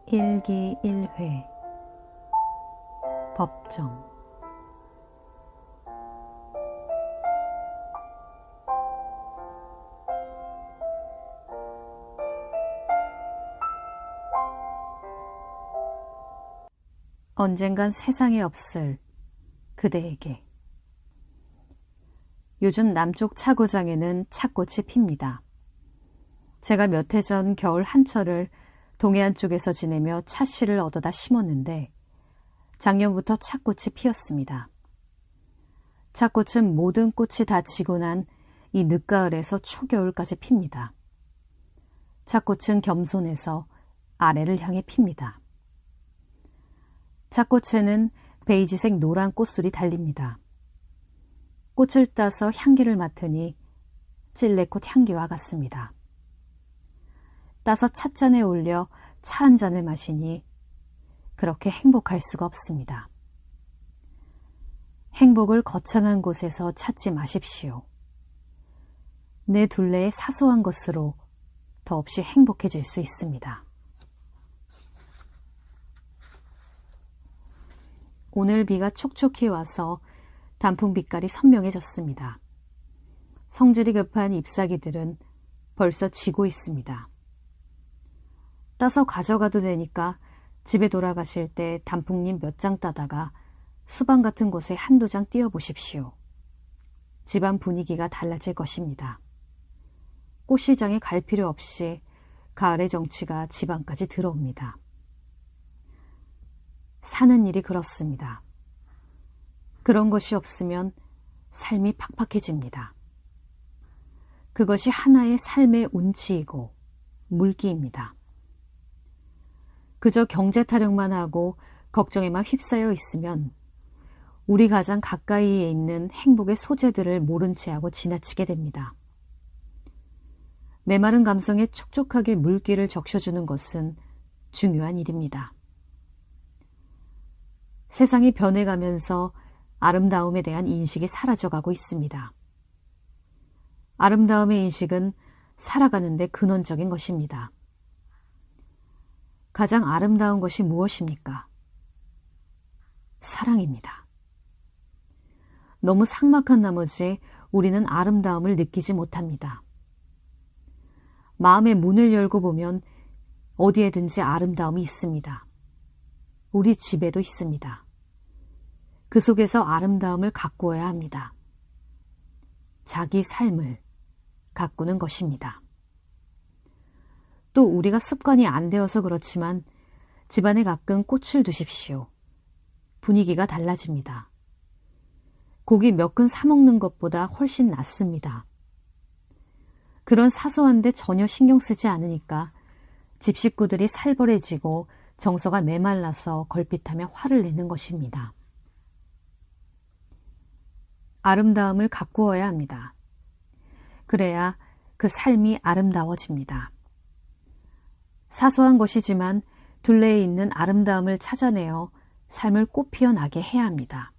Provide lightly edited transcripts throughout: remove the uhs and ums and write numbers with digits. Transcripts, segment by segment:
일기 1회 법정. 언젠간 세상에 없을 그대에게. 요즘 남쪽 차고장에는 찻꽃이 핍니다. 제가 몇 해 전 겨울 한철을 동해안 쪽에서 지내며 찻씨를 얻어다 심었는데 작년부터 찻꽃이 피었습니다. 찻꽃은 모든 꽃이 다 지고 난 이 늦가을에서 초겨울까지 핍니다. 찻꽃은 겸손해서 아래를 향해 핍니다. 찻꽃에는 베이지색 노란 꽃술이 달립니다. 꽃을 따서 향기를 맡으니 찔레꽃 향기와 같습니다. 따서 찻잔에 올려 차 한 잔을 마시니 그렇게 행복할 수가 없습니다. 행복을 거창한 곳에서 찾지 마십시오. 내 둘레의 사소한 것으로 더없이 행복해질 수 있습니다. 오늘 비가 촉촉히 와서 단풍 빛깔이 선명해졌습니다. 성질이 급한 잎사귀들은 벌써 지고 있습니다. 따서 가져가도 되니까 집에 돌아가실 때 단풍잎 몇 장 따다가 수방 같은 곳에 한두 장 띄워보십시오. 집안 분위기가 달라질 것입니다. 꽃시장에 갈 필요 없이 가을의 정취가 집안까지 들어옵니다. 사는 일이 그렇습니다. 그런 것이 없으면 삶이 팍팍해집니다. 그것이 하나의 삶의 운치이고 물기입니다. 그저 경제 타령만 하고 걱정에만 휩싸여 있으면 우리 가장 가까이에 있는 행복의 소재들을 모른 채 하고 지나치게 됩니다. 메마른 감성에 촉촉하게 물기를 적셔주는 것은 중요한 일입니다. 세상이 변해가면서 아름다움에 대한 인식이 사라져가고 있습니다. 아름다움의 인식은 살아가는 데 근원적인 것입니다. 가장 아름다운 것이 무엇입니까? 사랑입니다. 너무 삭막한 나머지 우리는 아름다움을 느끼지 못합니다. 마음의 문을 열고 보면 어디에든지 아름다움이 있습니다. 우리 집에도 있습니다. 그 속에서 아름다움을 가꾸어야 합니다. 자기 삶을 가꾸는 것입니다. 또 우리가 습관이 안 되어서 그렇지만 집안에 가끔 꽃을 두십시오. 분위기가 달라집니다. 고기 몇 근 사 먹는 것보다 훨씬 낫습니다. 그런 사소한데 전혀 신경 쓰지 않으니까 집 식구들이 살벌해지고 정서가 메말라서 걸핏하며 화를 내는 것입니다. 아름다움을 가꾸어야 합니다. 그래야 그 삶이 아름다워집니다. 사소한 것이지만 둘레에 있는 아름다움을 찾아내어 삶을 꽃피어 나게 해야 합니다.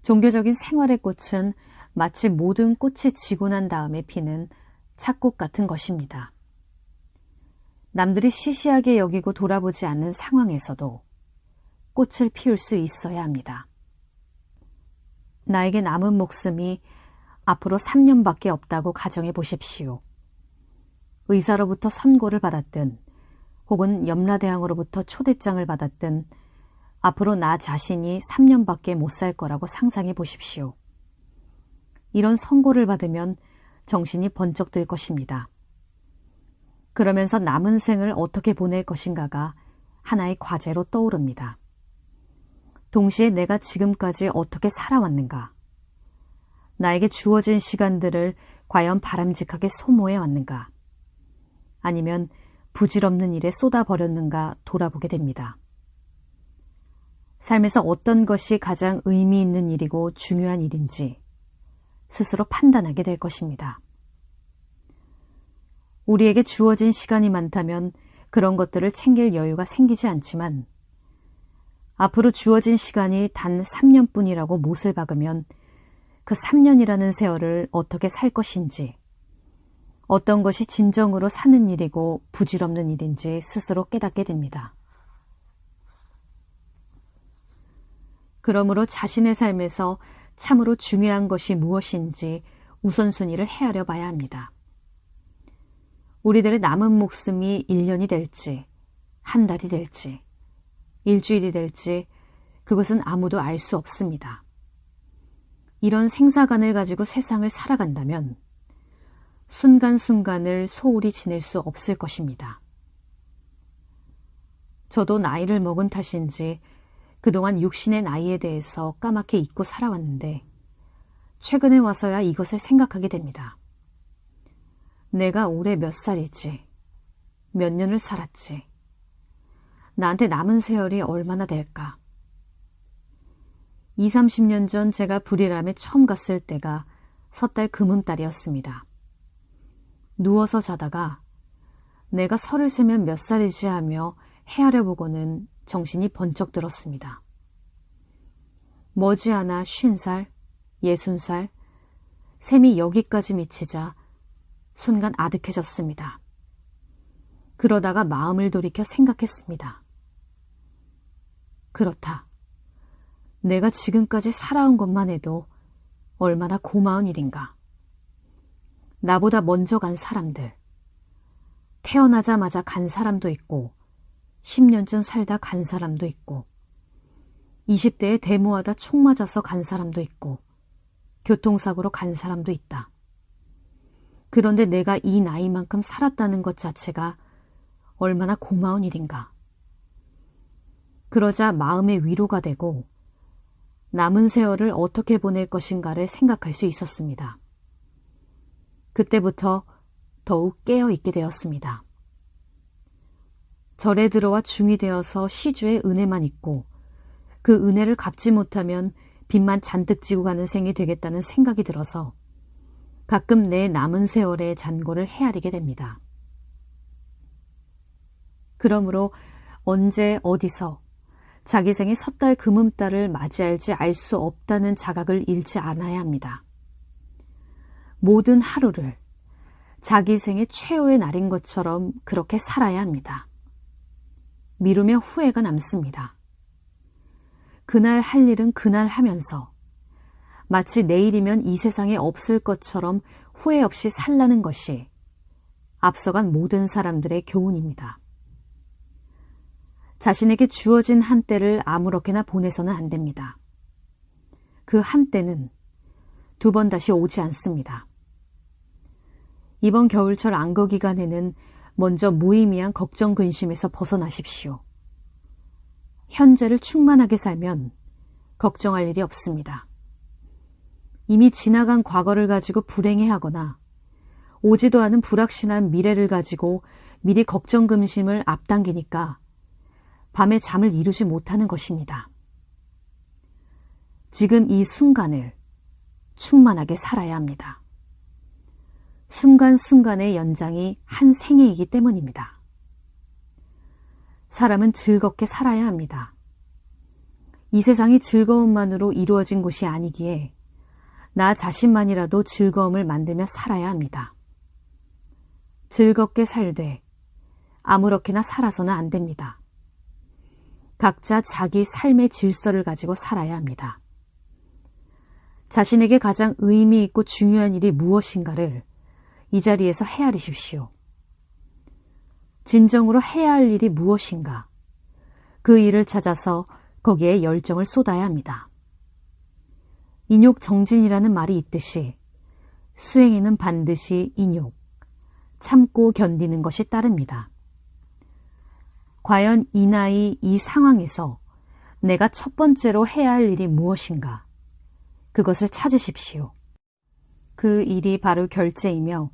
종교적인 생활의 꽃은 마치 모든 꽃이 지고 난 다음에 피는 찻꽃 같은 것입니다. 남들이 시시하게 여기고 돌아보지 않는 상황에서도 꽃을 피울 수 있어야 합니다. 나에게 남은 목숨이 앞으로 3년밖에 없다고 가정해 보십시오. 의사로부터 선고를 받았든 혹은 염라대왕으로부터 초대장을 받았든 앞으로 나 자신이 3년밖에 못 살 거라고 상상해 보십시오. 이런 선고를 받으면 정신이 번쩍 들 것입니다. 그러면서 남은 생을 어떻게 보낼 것인가가 하나의 과제로 떠오릅니다. 동시에 내가 지금까지 어떻게 살아왔는가? 나에게 주어진 시간들을 과연 바람직하게 소모해 왔는가? 아니면 부질없는 일에 쏟아버렸는가 돌아보게 됩니다. 삶에서 어떤 것이 가장 의미 있는 일이고 중요한 일인지 스스로 판단하게 될 것입니다. 우리에게 주어진 시간이 많다면 그런 것들을 챙길 여유가 생기지 않지만 앞으로 주어진 시간이 단 3년뿐이라고 못을 박으면 그 3년이라는 세월을 어떻게 살 것인지 어떤 것이 진정으로 사는 일이고 부질없는 일인지 스스로 깨닫게 됩니다. 그러므로 자신의 삶에서 참으로 중요한 것이 무엇인지 우선순위를 헤아려 봐야 합니다. 우리들의 남은 목숨이 1년이 될지, 한 달이 될지, 일주일이 될지 그것은 아무도 알 수 없습니다. 이런 생사관을 가지고 세상을 살아간다면 순간순간을 소홀히 지낼 수 없을 것입니다. 저도 나이를 먹은 탓인지 그동안 육신의 나이에 대해서 까맣게 잊고 살아왔는데 최근에 와서야 이것을 생각하게 됩니다. 내가 올해 몇 살이지? 몇 년을 살았지? 나한테 남은 세월이 얼마나 될까? 20, 30년 전 제가 불이람에 처음 갔을 때가 섣달 금음달이었습니다. 누워서 자다가 내가 설을 세면 몇 살이지 하며 헤아려보고는 정신이 번쩍 들었습니다. 머지않아 50살, 60살, 셈이 여기까지 미치자 순간 아득해졌습니다. 그러다가 마음을 돌이켜 생각했습니다. 그렇다. 내가 지금까지 살아온 것만 해도 얼마나 고마운 일인가. 나보다 먼저 간 사람들, 태어나자마자 간 사람도 있고 10년쯤 살다 간 사람도 있고 20대에 데모하다 총 맞아서 간 사람도 있고 교통사고로 간 사람도 있다. 그런데 내가 이 나이만큼 살았다는 것 자체가 얼마나 고마운 일인가. 그러자 마음의 위로가 되고 남은 세월을 어떻게 보낼 것인가를 생각할 수 있었습니다. 그때부터 더욱 깨어있게 되었습니다. 절에 들어와 중이 되어서 시주의 은혜만 있고 그 은혜를 갚지 못하면 빚만 잔뜩 지고 가는 생이 되겠다는 생각이 들어서 가끔 내 남은 세월의 잔고를 헤아리게 됩니다. 그러므로 언제 어디서 자기 생의 섣달 금음달을 맞이할지 알 수 없다는 자각을 잃지 않아야 합니다. 모든 하루를 자기 생의 최후의 날인 것처럼 그렇게 살아야 합니다. 미루며 후회가 남습니다. 그날 할 일은 그날 하면서 마치 내일이면 이 세상에 없을 것처럼 후회 없이 살라는 것이 앞서간 모든 사람들의 교훈입니다. 자신에게 주어진 한때를 아무렇게나 보내서는 안 됩니다. 그 한때는 두 번 다시 오지 않습니다. 이번 겨울철 안거 기간에는 먼저 무의미한 걱정 근심에서 벗어나십시오. 현재를 충만하게 살면 걱정할 일이 없습니다. 이미 지나간 과거를 가지고 불행해하거나 오지도 않은 불확실한 미래를 가지고 미리 걱정 근심을 앞당기니까 밤에 잠을 이루지 못하는 것입니다. 지금 이 순간을 충만하게 살아야 합니다. 순간순간의 연장이 한 생애이기 때문입니다. 사람은 즐겁게 살아야 합니다. 이 세상이 즐거움만으로 이루어진 곳이 아니기에 나 자신만이라도 즐거움을 만들며 살아야 합니다. 즐겁게 살되 아무렇게나 살아서는 안 됩니다. 각자 자기 삶의 질서를 가지고 살아야 합니다. 자신에게 가장 의미 있고 중요한 일이 무엇인가를 이 자리에서 헤아리십시오. 진정으로 해야 할 일이 무엇인가, 그 일을 찾아서 거기에 열정을 쏟아야 합니다. 인욕정진이라는 말이 있듯이 수행에는 반드시 인욕, 참고 견디는 것이 따릅니다. 과연 이 나이, 이 상황에서 내가 첫 번째로 해야 할 일이 무엇인가, 그것을 찾으십시오. 그 일이 바로 결제이며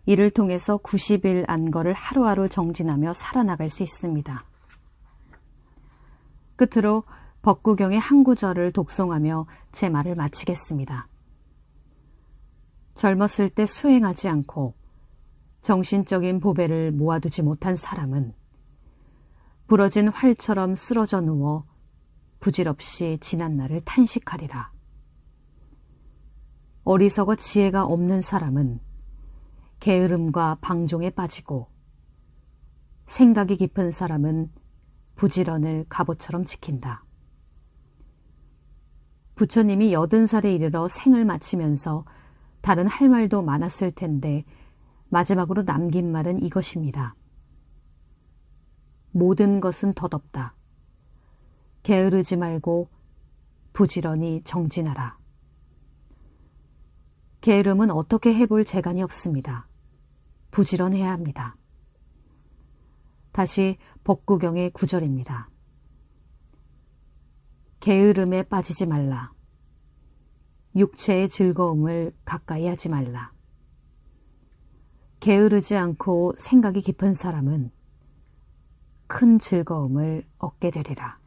이를 통해서 90일 안거를 하루하루 정진하며 살아나갈 수 있습니다. 끝으로 법구경의 한 구절을 독송하며 제 말을 마치겠습니다. 젊었을 때 수행하지 않고 정신적인 보배를 모아두지 못한 사람은 부러진 활처럼 쓰러져 누워 부질없이 지난 날을 탄식하리라. 어리석어 지혜가 없는 사람은 게으름과 방종에 빠지고 생각이 깊은 사람은 부지런을 갑옷처럼 지킨다. 부처님이 80살에 이르러 생을 마치면서 다른 할 말도 많았을 텐데 마지막으로 남긴 말은 이것입니다. 모든 것은 덧없다. 게으르지 말고 부지런히 정진하라. 게으름은 어떻게 해볼 재간이 없습니다. 부지런해야 합니다. 다시 법구경의 9절입니다. 게으름에 빠지지 말라. 육체의 즐거움을 가까이 하지 말라. 게으르지 않고 생각이 깊은 사람은 큰 즐거움을 얻게 되리라.